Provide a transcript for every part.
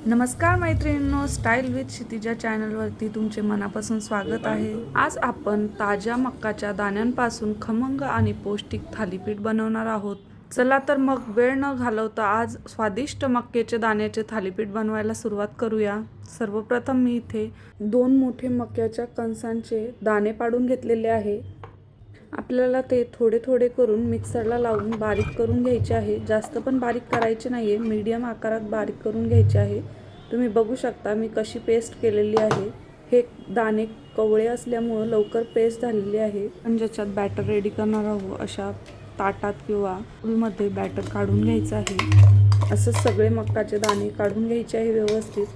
नमस्कार मैत्रिणींनो, style with Kshitija चॅनलवरती तुमचे मनापासून स्वागत आहे। आज आपण ताज्या मक्काच्या दाण्यांपासून खमंग आणि पौष्टिक थालीपीठ बनवणार आहोत। चला तर मग वेळ न घालवता आज स्वादिष्ट मक्याचे दाण्याचे थालीपीठ बनवायला सुरुवात करूया। सर्वप्रथम मी इथे 2 मोठे मक्याच्या कणसांचे दाणे पाडून घेतलेले आहे। आपल्याला ते थोडे थोडे करून मिक्सरला लावून बारीक करून घ्यायचे आहे। जास्त पण बारीक करायचे नाहीये, मीडियम आकारात बारीक करून घ्यायचे आहे। तुम्ही बघू शकता मी कशी पेस्ट केलेली आहे। हे दाणे कवळे असल्यामुळे लवकर पेस्ट झालेली आहे। आपण ज्याच्यात बॅटर रेडी करणार आहोत अशा ताटात किंवा बोलमध्ये बॅटर काढून घ्यायचं आहे। असं सगळे मक्काचे दाणे काढून घ्यायचे आहे व्यवस्थित।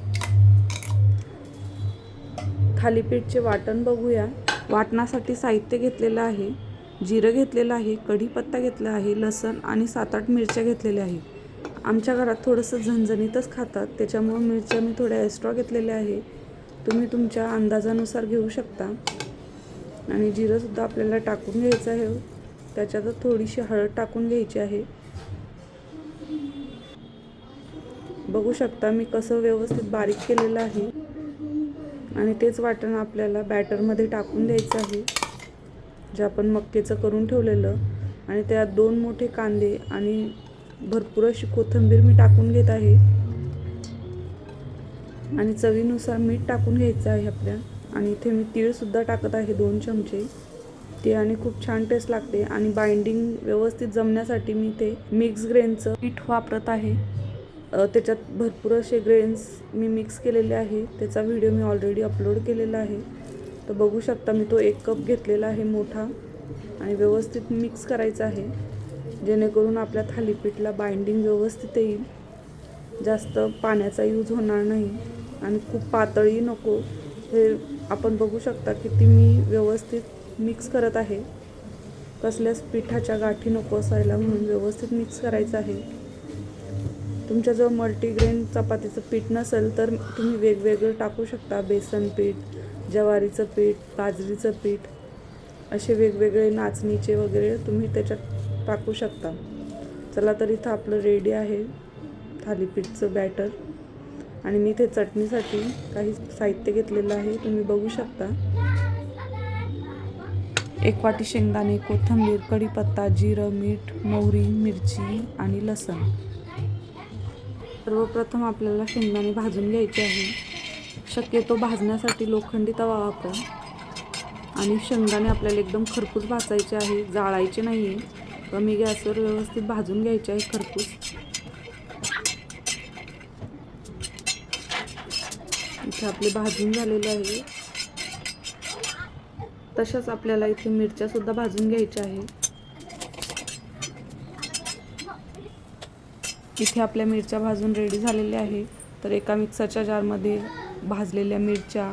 थालीपीठचे वाटण बघूया। वाटणासाठी साहित्य घेतलेलं आहे, जिरं घेतलेलं आहे, कढीपत्ता घेतला आहे, लसूण आणि 7-8 मिरच्या घेतलेल्या आहे। आमच्या घरात थोडंसं झणझणीतच खातात, त्याच्यामुळे मिरच्या मी थोड्या एक्स्ट्रा घेतलेल्या आहे। तुम्ही तुमच्या अंदाजानुसार घेऊ शकता। आणि जिरंसुद्धा आपल्याला टाकून घ्यायचं आहे। त्याच्यात थोडीशी हळद टाकून घ्यायची आहे। बघू शकता मी कसं व्यवस्थित बारीक केलेलं आहे। आणि तेच वाटण आपल्याला बॅटरमध्ये टाकून द्यायचं आहे, जे आपण मक्केचं करून ठेवलेलं। आणि त्यात 2 मोठे कांदे आणि भरपूर अशी कोथिंबीर मी टाकून घेत आहे। आणि चवीनुसार मीठ टाकून घ्यायचं आहे आपल्या। आणि इथे मी तीळसुद्धा टाकत आहे 2 चमचे। ते आणि खूप छान टेस्ट लागते। आणि बाइंडिंग व्यवस्थित जमण्यासाठी मी ते मिक्स ग्रेनचं पीठ वापरत आहे। त्याच्यात भरपूर असे ग्रेन्स मी मिक्स केलेले आहे। त्याचा व्हिडिओ मी ऑलरेडी अपलोड केलेला आहे, तर बघू शकता। मी तो 1 कप घेतलेला आहे मोठा। आणि व्यवस्थित मिक्स करायचं आहे, जेणेकरून आपल्या थालीपीठला बाइंडिंग व्यवस्थित येईल। जास्त पाण्याचा यूज होणार नाही आणि खूप पातळही नको। हे आपण बघू शकता किती मी व्यवस्थित मिक्स करत आहे। कसल्याच पिठाच्या गाठी नको असायला, म्हणून व्यवस्थित मिक्स करायचं आहे। तुमच्याजवळ मल्टीग्रेन चपातीचं पीठ नसेल तर तुम्ही वेगवेगळं टाकू शकता। बेसन पीठ, ज्वारीचं पीठ, बाजरीचं पीठ, असे वेगवेगळे नाचणीचे वगैरे तुम्ही त्याच्यात टाकू शकता। चला तर इथं आपलं रेडी आहे थालीपीठचं बॅटर। आणि मी इथे चटणीसाठी काही साहित्य घेतलेलं आहे, तुम्ही बघू शकता। 1 वाटी शेंगदाणे, कोथिंबीर, कढीपत्ता, जिरं, मीठ, मोहरी, मिरची आणि लसूण। सर्वप्रथम आपल्याला शेंगदाणे भाजून घ्यायचे आहे। शक्यतो भाजण्यासाठी लोखंडी तवा वापरा। आणि शेंगदाणे आपल्याला एकदम खरपूस भाजायचे आहे, जाळायचे नाही आहे। कमी गॅसवर व्यवस्थित भाजून घ्यायचे आहे खरपूस। इथे आपले भाजून झालेले आहे। तशाच आपल्याला इथे मिरच्यासुद्धा भाजून घ्यायच्या आहे। इथे आपल्या मिरच्या भाजून रेडी झालेल्या आहे। तर एका मिक्सरच्या जारमध्ये भाजलेल्या मिरच्या,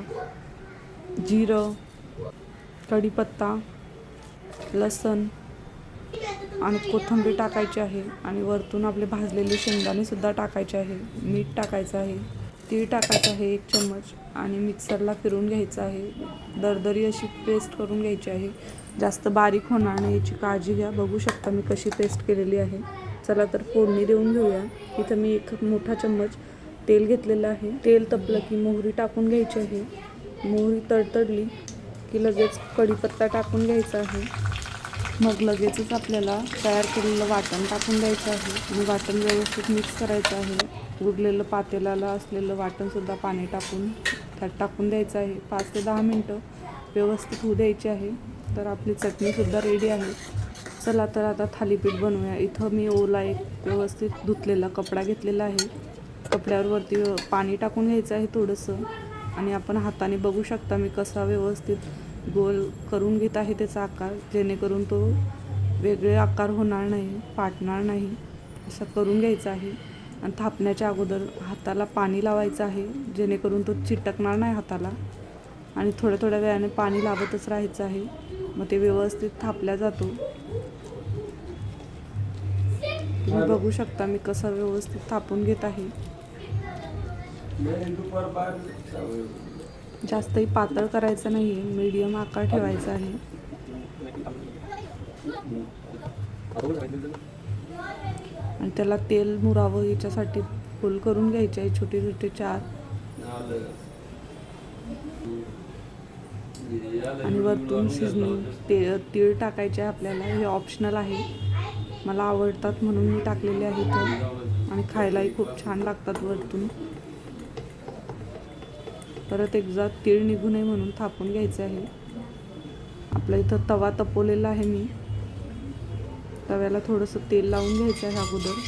जिरं, कढीपत्ता, लसूण आणि कोथिंबीर टाकायची आहे। आणि वरतून आपले भाजलेले शेंगदाणेसुद्धा टाकायचे आहे। मीठ टाकायचं आहे, तीळ टाकायचं आहे 1 चम्मच आणि मिक्सरला फिरवून घ्यायचं आहे। दरदरी अशी पेस्ट करून घ्यायची आहे, जास्त बारीक होणार नाही याची काळजी घ्या। बघू शकता मी कशी पेस्ट केलेली आहे। चला तर फोडणी देऊन घेऊया। इथं मी 1 मोठा चम्मच तेल घेतलेलं आहे। तेल तपलं की मोहरी टाकून घ्यायची आहे। मोहरी तडतडली की लगेच कढीपत्ता टाकून घ्यायचा आहे। मग लगेचच आपल्याला तयार केलेलं वाटण टाकून द्यायचं आहे। आणि वाटण व्यवस्थित मिक्स करायचं आहे। उरलेलं पातेल्याला असलेलं वाटणसुद्धा पाणी टाकून त्यात टाकून द्यायचं आहे। 5 ते 10 मिनटं व्यवस्थित होऊ द्यायची आहे। तर आपली चटणीसुद्धा रेडी आहे। चला तर आता थालीपीठ बनवूया। इथं मी ओला एक व्यवस्थित धुतलेला कपडा घेतलेला आहे। कपड्यावर वरती पाणी टाकून घ्यायचं आहे थोडंसं। आणि आपण हाताने बघू शकता मी कसा व्यवस्थित गोल करून घेत आहे त्याचा आकार, जेणेकरून तो वेगळे आकार होणार नाही, फाटणार नाही, असं करून घ्यायचं आहे। आणि थापण्याच्या अगोदर हाताला पाणी लावायचं आहे, जेणेकरून तो चिटकणार नाही हाताला। आणि थोड्या थोड्या वेळाने पाणी लावतच राहायचं आहे, मग ते व्यवस्थित थापला जातो। तुम्ही बघू शकता मी कसं व्यवस्थित थापून घेत आहे। जास्तही पातळ करायचं नाही आहे, मीडियम आकार ठेवायचा आहे। आणि त्याला तेल मुरावं याच्यासाठी होल करून घ्यायचे आहे छोटे छोटे 4 आणि वरतून सिझनिंग तीळ टाकायचे आहे आपल्याला. हे ऑप्शनल आहे, मला आवडतात म्हणून मी टाकलेले आहे तर, आणि खायलाही खूप छान लागतात वरतून. परत एकदा तीळ निघू नये म्हणून थापून घ्यायचे आहे. आपल्या इथं तवा तपवलेला आहे मी, तव्याला थोडंसं तेल लावून घ्यायचं आहे अगोदर.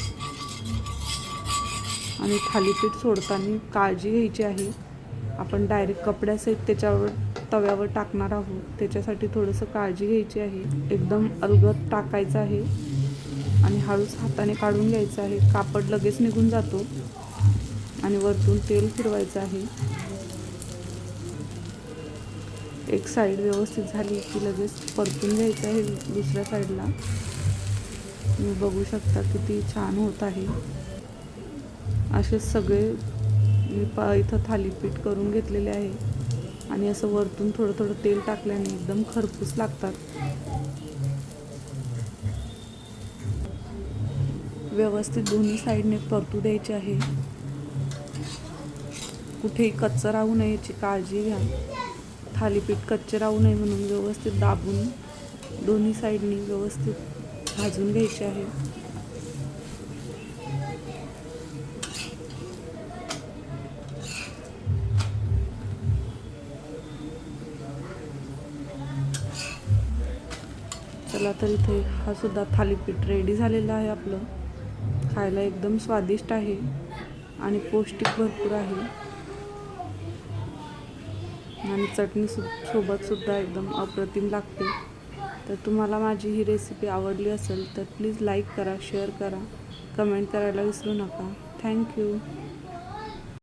आणि थालीपीठ सोडताना काळजी घ्यायची आहे, आपण डायरेक्ट कपड्यासहित त्याच्यावर तव्यावर टाकणार आहोत, त्याच्यासाठी थोडंसं काळजी घ्यायची आहे. एकदम अलगद टाकायचं आहे आणि हळूच हाताने काढून घ्यायचं आहे, कापड लगेच निघून जातो. आणि वरतून तेल फिरवायचं आहे. एक साईड व्यवस्थित झाली की लगेच परतून घ्यायचं आहे दुसऱ्या साईडला. तुम्ही बघू शकता किती छान होत आहे. असे सगळे मी इथं थालीपीठ करून घेतलेले आहे. आणि असं वरतून थोडं थोडं तेल टाकल्याने एकदम खरपूस लागतात. व्यवस्थित दोन्ही साईडने परतू द्यायचे आहे, कुठेही कच्चं राहू नये याची काळजी घ्या. थालीपीठ कच्चे राहू नये म्हणून व्यवस्थित दाबून दोन्ही साईडनी व्यवस्थित भाजून घ्यायचे आहे. चला तर इथे हा सुद्धा थालीपीठ रेडी झालेला आहे आपलं. खायला एकदम स्वादिष्ट आहे आणि पौष्टिक भरपूर आहे. आणि चटणी सोबत सुद्धा एकदम अप्रतिम लागते. तर तुम्हाला माझी ही रेसिपी आवडली असेल तर प्लीज लाईक करा, शेअर करा, कमेंट करायला विसरू नका. थँक्यू.